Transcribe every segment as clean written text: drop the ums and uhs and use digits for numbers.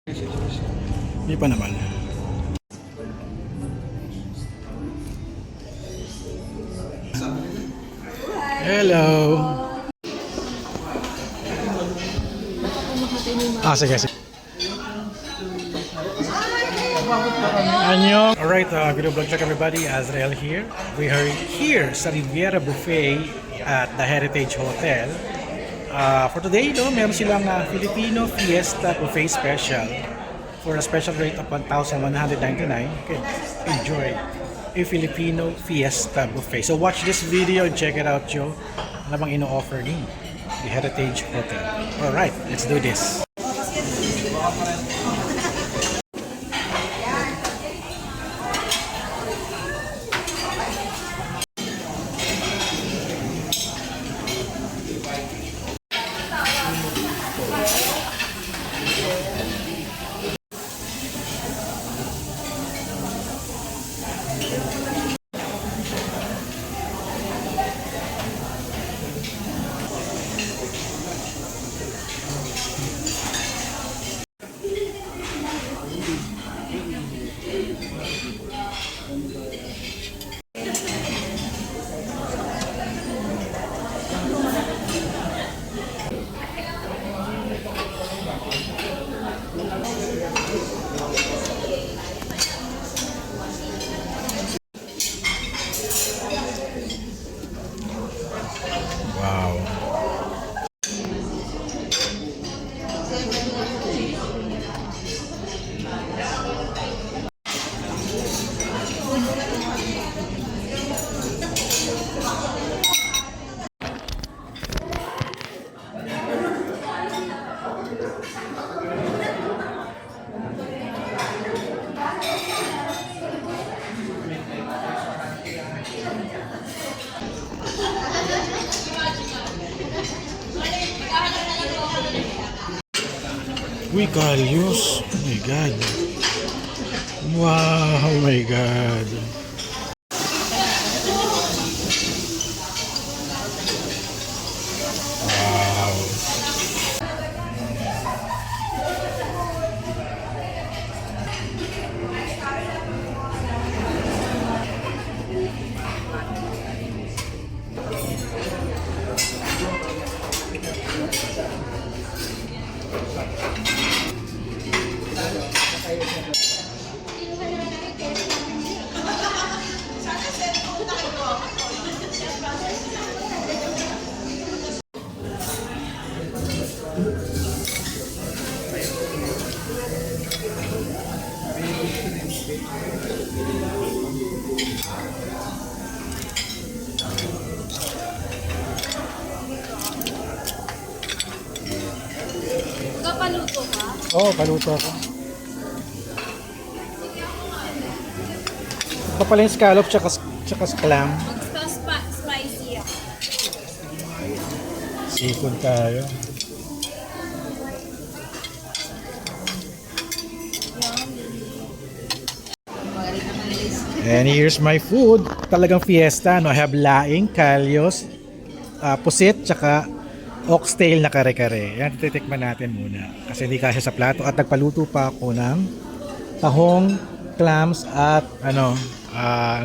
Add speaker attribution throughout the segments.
Speaker 1: Hindi pa naman. Hello. Sige, sige. Anyo. Alright, video vlog check everybody. Azrael here. We are here sa Riviera Buffet at the Heritage Hotel. For today, meron silang Filipino Fiesta Buffet Special for a special rate of 1,199. You can enjoy a Filipino Fiesta Buffet. So watch this video and check it out, Joe. Ano bang ino-offer ni the Heritage Hotel. Alright, let's do this. Wow. Uy, kalyos. Oh my God. Wow, oh my God. Wow.
Speaker 2: Paluto ka?
Speaker 1: Oo, paluto ako. Ito pala yung scallop tsaka clam.
Speaker 2: Spicy ako.
Speaker 1: Seafood tayo. And here's my food. Talagang fiesta, no? I have laing, kalyos, pusit, tsaka oxtail na kare-kare. Yan, titikman natin muna. Kasi hindi kasya sa plato. At nagpaluto pa ako ng tahong, clams, at ano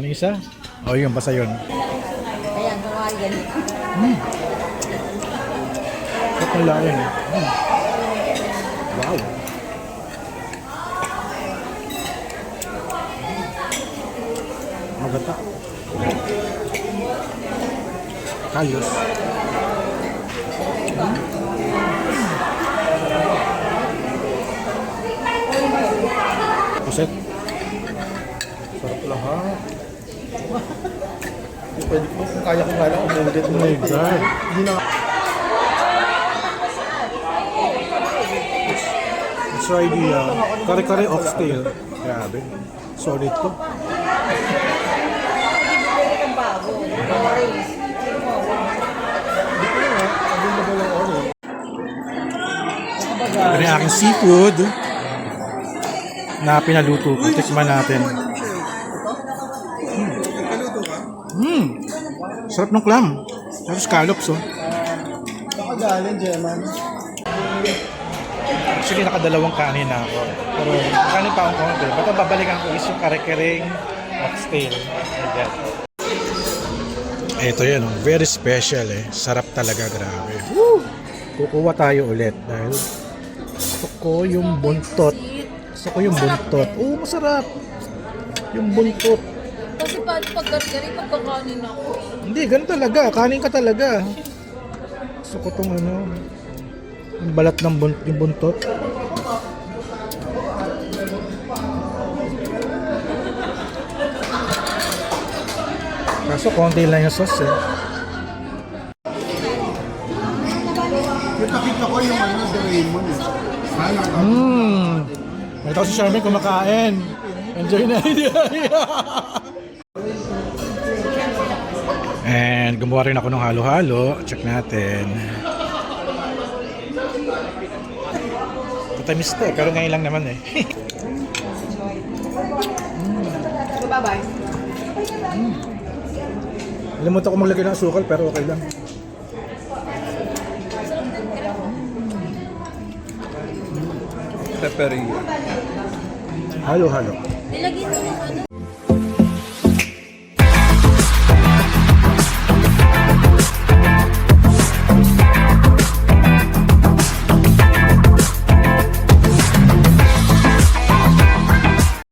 Speaker 1: isa? O yun, basta yun.
Speaker 2: Ayan, kawali ganito.
Speaker 1: Ito ang laing. Wow. Maganda. Kalyos. Puset. Sarap lahat.
Speaker 3: Hindi pwede ko, kung kaya ko nga lang umulit
Speaker 1: Oh my God.
Speaker 3: Hindi na
Speaker 1: Let's try the kare-kare oxtail. Grabe. Solid to. Ito yung aking seafood na pinaluto ko. Tikman natin. Sarap ng clam. Tapos scallops, oh.
Speaker 3: Saka galing, Jeman.
Speaker 1: Actually, nakadalawang kanin na ako. Pero kanin pa akong konti. Ba't ang babalikan ko is yung kare-kereng oxtail. Ayan. Ito yan, oh. Very special eh. Sarap talaga, grabe. Woo! Kukuha tayo ulit dahil gusto ko yung buntot. Gusto ko yung buntot. Oo, masarap. Yung buntot.
Speaker 2: Kasi paano pag gari pagkakanin ako?
Speaker 1: Hindi, ganun talaga. Kanin ka talaga. Gusto ko tong ano, yung balat ng yung buntot. Kaso konti lang yung sauce eh.
Speaker 3: Yung nakita ko yung ano, Doraemon eh.
Speaker 1: Ito si Charmaine kumakain. Enjoy na. And gumawa rin ako ng halo-halo. Check natin. Tatamis to, pero ngayon lang naman eh.
Speaker 2: Bye-bye.
Speaker 1: Nalimutan ko maglagay ng asukal pero okay lang.
Speaker 3: Peppery.
Speaker 1: Halo-halo.
Speaker 2: Nilagyan mo ng ano?